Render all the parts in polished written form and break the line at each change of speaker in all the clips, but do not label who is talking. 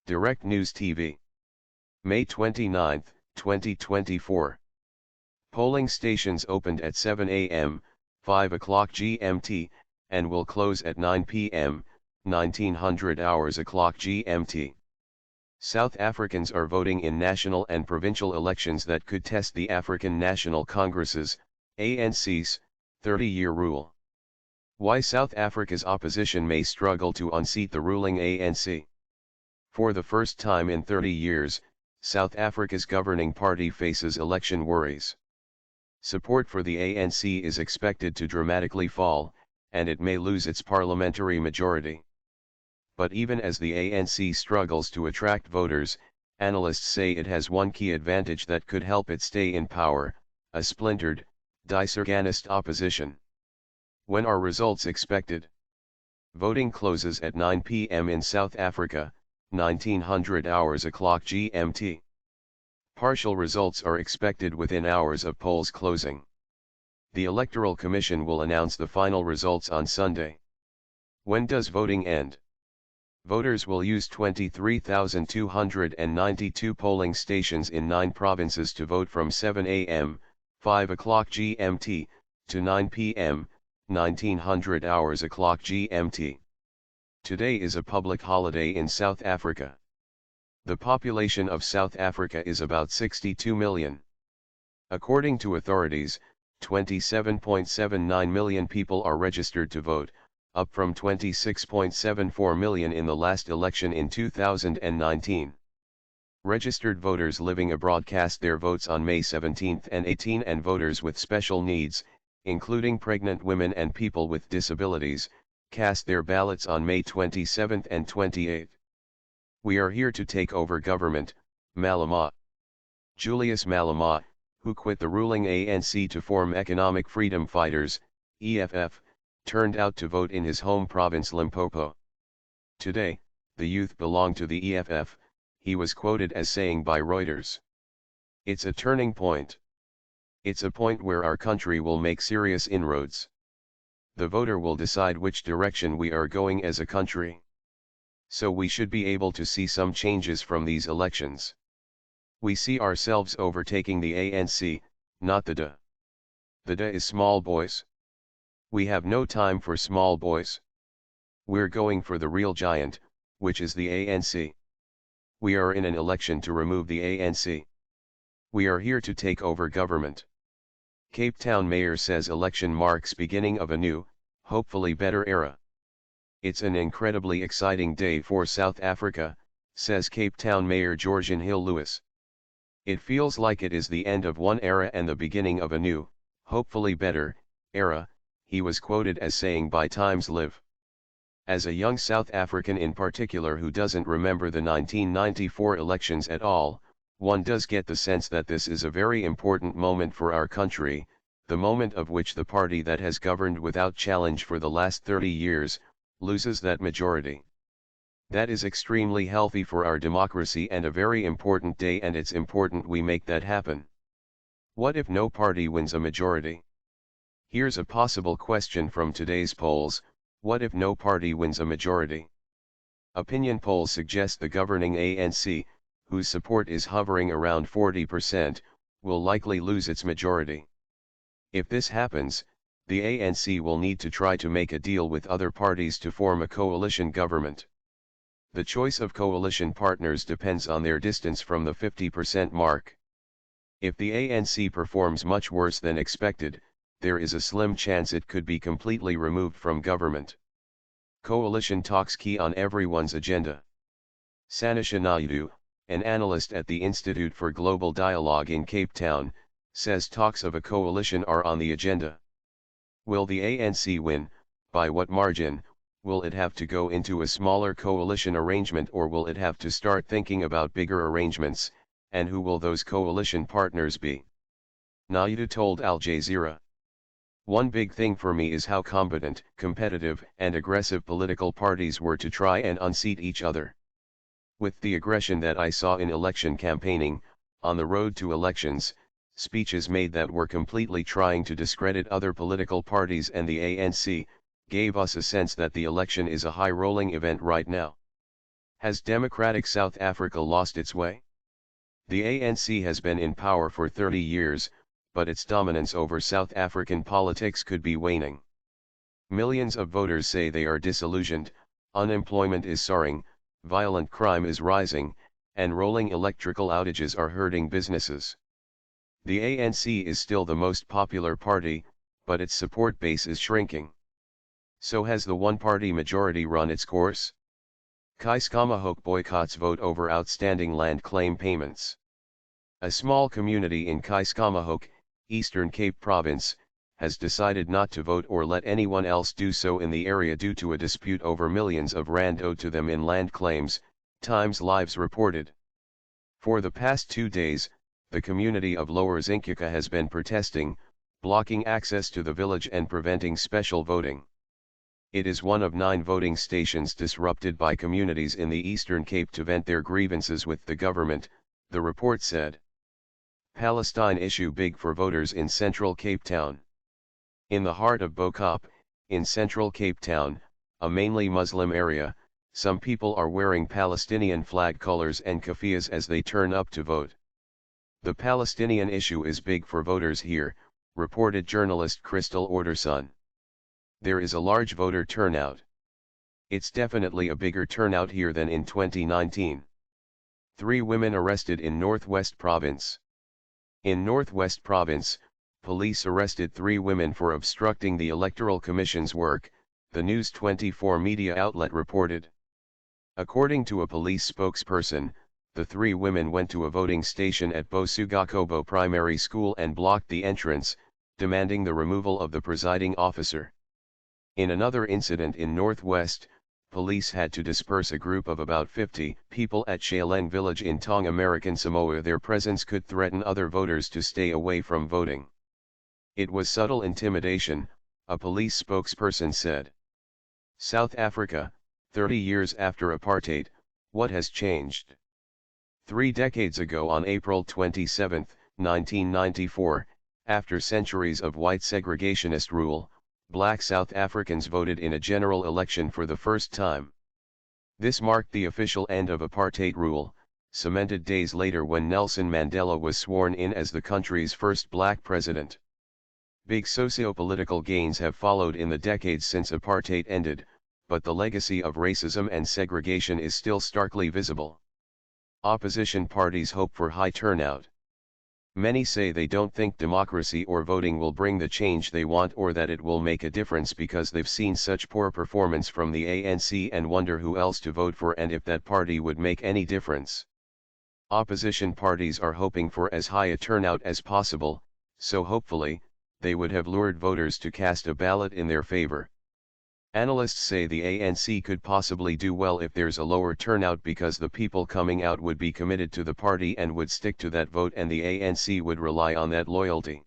Direct News TV. May 29, 2024. Polling stations opened at 7 a.m., 5 o'clock GMT, and will close at 9 p.m., 1900 hours o'clock GMT. South Africans are voting in national and provincial elections that could test the African National Congress's, ANC's, 30-year rule. Why South Africa's opposition may struggle to unseat the ruling ANC. For the first time in 30 years, South Africa's governing party faces election worries. Support for the ANC is expected to dramatically fall, and it may lose its parliamentary majority. But even as the ANC struggles to attract voters, analysts say it has one key advantage that could help it stay in power: a splintered, disorganized opposition. When are results expected? Voting closes at 9 p.m. in South Africa, 1900 hours o'clock GMT. Partial results are expected within hours of polls closing. The Electoral Commission will announce the final results on Sunday. When does voting end? Voters will use 23,292 polling stations in 9 provinces to vote from 7 a.m., 5 o'clock GMT, to 9 p.m., 1900 hours o'clock GMT. Today is a public holiday in South Africa. The population of South Africa is about 62 million. According to authorities, 27.79 million people are registered to vote, up from 26.74 million in the last election in 2019. Registered voters living abroad cast their votes on May 17 and 18, and voters with special needs, including pregnant women and people with disabilities, cast their ballots on May 27 and 28. We are here to take over government, Malema. Julius Malema, who quit the ruling ANC to form Economic Freedom Fighters, EFF, turned out to vote in his home province Limpopo. Today, the youth belong to the EFF, he was quoted as saying by Reuters. It's a turning point. It's a point where our country will make serious inroads. The voter will decide which direction we are going as a country. So we should be able to see some changes from these elections. We see ourselves overtaking the ANC, not the DA. The DA is small boys. We have no time for small boys. We're going for the real giant, which is the ANC. We are in an election to remove the ANC. We are here to take over government. Cape Town mayor says election marks beginning of a new, hopefully better era. It's an incredibly exciting day for South Africa, says Cape Town Mayor Georgian Hill-Lewis. It feels like it is the end of one era and the beginning of a new, hopefully better, era, he was quoted as saying by Times Live. As a young South African in particular who doesn't remember the 1994 elections at all, one does get the sense that this is a very important moment for our country, the moment of which the party that has governed without challenge for the last 30 years, loses that majority. That is extremely healthy for our democracy and a very important day, and it's important we make that happen. What if no party wins a majority? Here's a possible question from today's polls: what if no party wins a majority? Opinion polls suggest the governing ANC, whose support is hovering around 40%, will likely lose its majority. If this happens, the ANC will need to try to make a deal with other parties to form a coalition government. The choice of coalition partners depends on their distance from the 50% mark. If the ANC performs much worse than expected, there is a slim chance it could be completely removed from government. Coalition talks key on everyone's agenda. Sanisha Naidu, an analyst at the Institute for Global Dialogue in Cape Town, says talks of a coalition are on the agenda. Will the ANC win? By what margin? Will it have to go into a smaller coalition arrangement, or will it have to start thinking about bigger arrangements, and who will those coalition partners be? Naidu told Al Jazeera. One big thing for me is how competent, competitive, and aggressive political parties were to try and unseat each other. With the aggression that I saw in election campaigning, on the road to elections, speeches made that were completely trying to discredit other political parties and the ANC, gave us a sense that the election is a high-rolling event right now. Has democratic South Africa lost its way? The ANC has been in power for 30 years, but its dominance over South African politics could be waning. Millions of voters say they are disillusioned, unemployment is soaring, violent crime is rising, and rolling electrical outages are hurting businesses. The ANC is still the most popular party, but its support base is shrinking. So has the one-party majority run its course? Keiskamahok boycotts vote over outstanding land claim payments. A small community in Keiskamahok, Eastern Cape Province, has decided not to vote or let anyone else do so in the area due to a dispute over millions of rand owed to them in land claims, Times Lives reported. For the past 2 days, the community of Lower Zinkuka has been protesting, blocking access to the village and preventing special voting. It is one of 9 voting stations disrupted by communities in the Eastern Cape to vent their grievances with the government, the report said. Palestine issue big for voters in central Cape Town. In the heart of Bokop, in central Cape Town, a mainly Muslim area, some people are wearing Palestinian flag colors and keffiyehs as they turn up to vote. The Palestinian issue is big for voters here, reported journalist Crystal Orderson. There is a large voter turnout. It's definitely a bigger turnout here than in 2019. 3 women arrested in Northwest Province. In Northwest Province, police arrested 3 women for obstructing the Electoral Commission's work, the News 24 media outlet reported. According to a police spokesperson, the 3 women went to a voting station at Bosugakobo Primary School and blocked the entrance, demanding the removal of the presiding officer. In another incident in Northwest, police had to disperse a group of about 50 people at Shaleng village in Tonga, American Samoa. Their presence could threaten other voters to stay away from voting. It was subtle intimidation, a police spokesperson said. South Africa, 30 years after apartheid, what has changed? 3 decades ago on April 27, 1994, after centuries of white segregationist rule, Black South Africans voted in a general election for the first time. This marked the official end of apartheid rule, cemented days later when Nelson Mandela was sworn in as the country's first black president. Big socio-political gains have followed in the decades since apartheid ended, but the legacy of racism and segregation is still starkly visible. Opposition parties hope for high turnout. Many say they don't think democracy or voting will bring the change they want or that it will make a difference because they've seen such poor performance from the ANC and wonder who else to vote for and if that party would make any difference. Opposition parties are hoping for as high a turnout as possible, so hopefully, they would have lured voters to cast a ballot in their favor. Analysts say the ANC could possibly do well if there's a lower turnout because the people coming out would be committed to the party and would stick to that vote and the ANC would rely on that loyalty.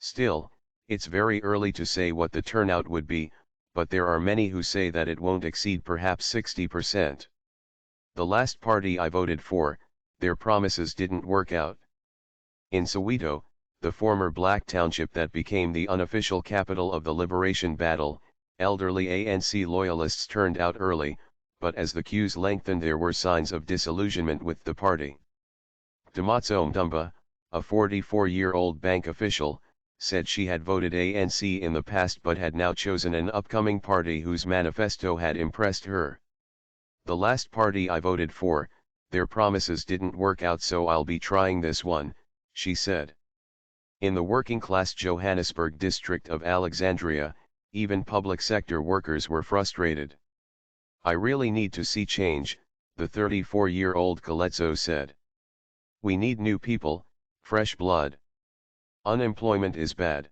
Still, it's very early to say what the turnout would be, but there are many who say that it won't exceed perhaps 60%. The last party I voted for, their promises didn't work out. In Soweto, the former black township that became the unofficial capital of the liberation battle, elderly ANC loyalists turned out early, but as the queues lengthened there were signs of disillusionment with the party. Damatso Mdumba, a 44-year-old bank official, said she had voted ANC in the past but had now chosen an upcoming party whose manifesto had impressed her. The last party I voted for, their promises didn't work out so I'll be trying this one, she said. In the working-class Johannesburg district of Alexandria, even public sector workers were frustrated. I really need to see change, the 34-year-old Coletso said. We need new people, fresh blood. Unemployment is bad.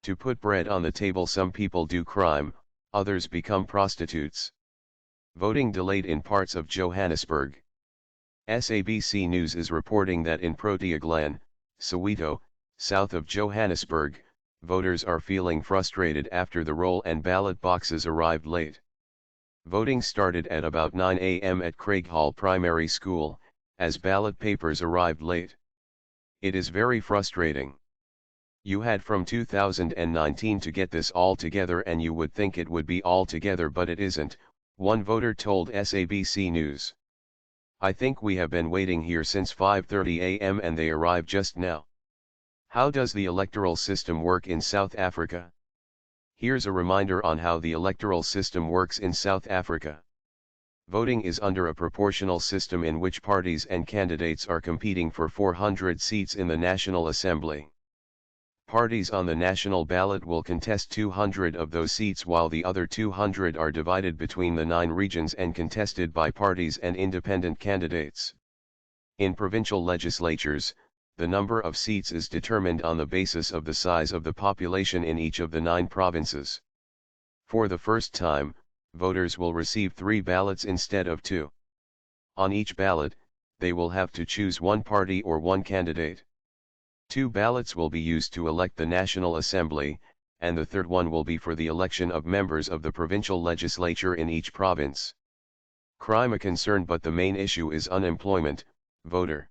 To put bread on the table some people do crime, others become prostitutes. Voting delayed in parts of Johannesburg. SABC News is reporting that in Protea Glen, Soweto, south of Johannesburg, voters are feeling frustrated after the roll and ballot boxes arrived late. Voting started at about 9 a.m. at Craighall Primary School, as ballot papers arrived late. It is very frustrating. You had from 2019 to get this all together and you would think it would be all together but it isn't, One voter told SABC News. I think we have been waiting here since 5:30 a.m. and they arrived just now. How does the electoral system work in South Africa? Here's a reminder on how the electoral system works in South Africa. Voting is under a proportional system in which parties and candidates are competing for 400 seats in the National Assembly. Parties on the national ballot will contest 200 of those seats while the other 200 are divided between the 9 regions and contested by parties and independent candidates. In provincial legislatures, the number of seats is determined on the basis of the size of the population in each of the 9 provinces. For the first time, voters will receive 3 ballots instead of 2. On each ballot, they will have to choose one party or one candidate. 2 ballots will be used to elect the National Assembly, and the third one will be for the election of members of the provincial legislature in each province. Crime a concern, but the main issue is unemployment. Voter.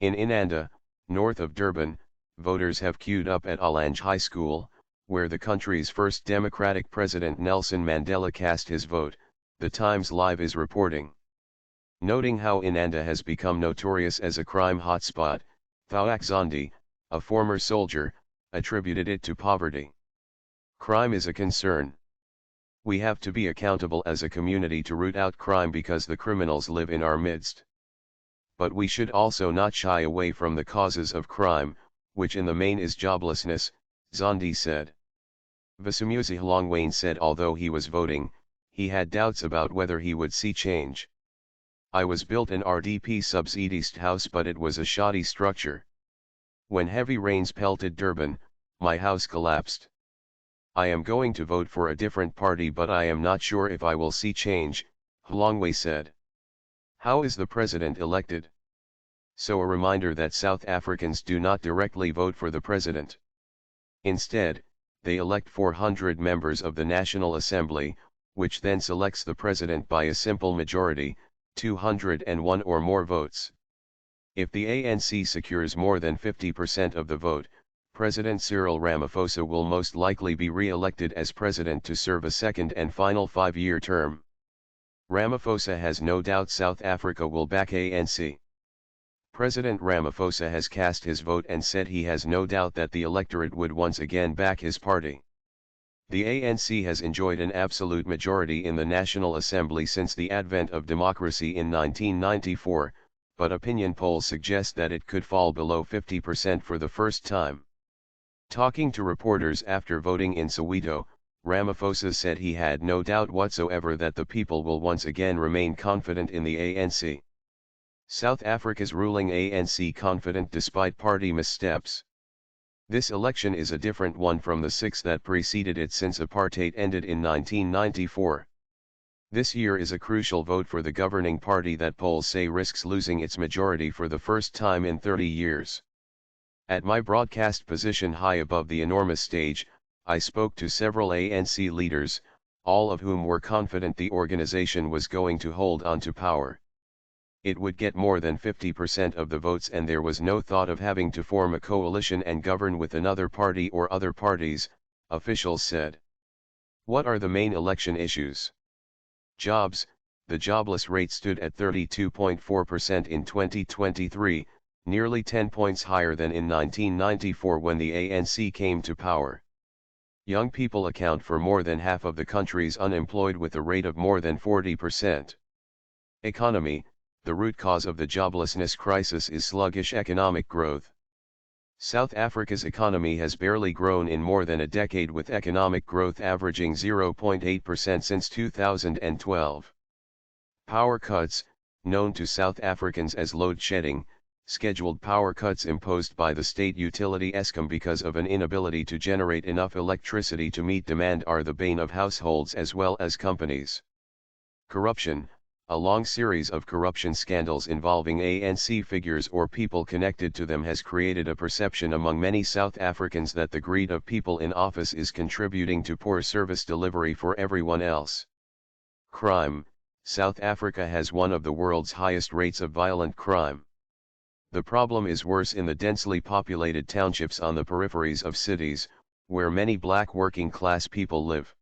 In Inanda, north of Durban, voters have queued up at Orange High School, where the country's first democratic president Nelson Mandela cast his vote, the Times Live is reporting. Noting how Inanda has become notorious as a crime hotspot, Thauak Zondi, a former soldier, attributed it to poverty. Crime is a concern. We have to be accountable as a community to root out crime because the criminals live in our midst. But we should also not shy away from the causes of crime, which in the main is joblessness, Zondi said. Vasumuzi Hlongwane said although he was voting, he had doubts about whether he would see change. I was built an RDP subsidized house, but it was a shoddy structure. When heavy rains pelted Durban, my house collapsed. I am going to vote for a different party, but I am not sure if I will see change, Hlongwane said. How is the president elected? So a reminder that South Africans do not directly vote for the president. Instead, they elect 400 members of the National Assembly, which then selects the president by a simple majority, 201 or more votes. If the ANC secures more than 50% of the vote, President Cyril Ramaphosa will most likely be re-elected as president to serve a second and final 5-year term. Ramaphosa has no doubt South Africa will back ANC. President Ramaphosa has cast his vote and said he has no doubt that the electorate would once again back his party. The ANC has enjoyed an absolute majority in the National Assembly since the advent of democracy in 1994, but opinion polls suggest that it could fall below 50% for the first time. Talking to reporters after voting in Soweto, Ramaphosa said he had no doubt whatsoever that the people will once again remain confident in the ANC. South Africa's ruling ANC confident despite party missteps. This election is a different one from the 6 that preceded it since apartheid ended in 1994. This year is a crucial vote for the governing party that polls say risks losing its majority for the first time in 30 years. At my broadcast position high above the enormous stage, I spoke to several ANC leaders, all of whom were confident the organization was going to hold on to power. It would get more than 50% of the votes and there was no thought of having to form a coalition and govern with another party or other parties, officials said. What are the main election issues? Jobs. The jobless rate stood at 32.4% in 2023, nearly 10 points higher than in 1994 when the ANC came to power. Young people account for more than half of the country's unemployed with a rate of more than 40%. Economy. The root cause of the joblessness crisis is sluggish economic growth. South Africa's economy has barely grown in more than a decade, with economic growth averaging 0.8% since 2012. Power cuts, known to South Africans as load shedding, scheduled power cuts imposed by the state utility Eskom because of an inability to generate enough electricity to meet demand, are the bane of households as well as companies. Corruption. A long series of corruption scandals involving ANC figures or people connected to them has created a perception among many South Africans that the greed of people in office is contributing to poor service delivery for everyone else. Crime. South Africa has one of the world's highest rates of violent crime. The problem is worse in the densely populated townships on the peripheries of cities, where many black working class people live.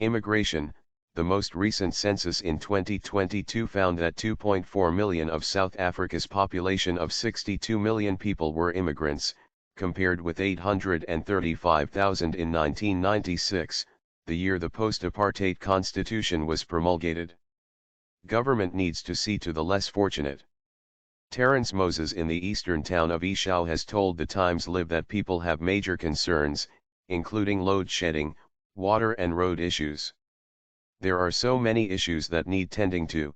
Immigration. The most recent census in 2022 found that 2.4 million of South Africa's population of 62 million people were immigrants, compared with 835,000 in 1996, the year the post-apartheid constitution was promulgated. Government needs to see to the less fortunate. Terrence Moses in the eastern town of Eshau has told the Times Live that people have major concerns, including load shedding, water and road issues. There are so many issues that need tending to.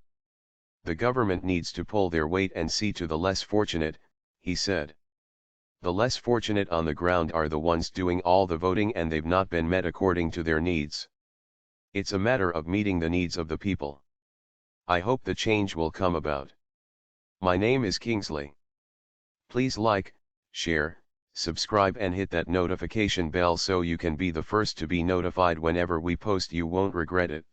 The government needs to pull their weight and see to the less fortunate, he said. The less fortunate on the ground are the ones doing all the voting and they've not been met according to their needs. It's a matter of meeting the needs of the people. I hope the change will come about. My name is Kingsley. Please like, share, subscribe and hit that notification bell so you can be the first to be notified whenever we post. You won't regret it.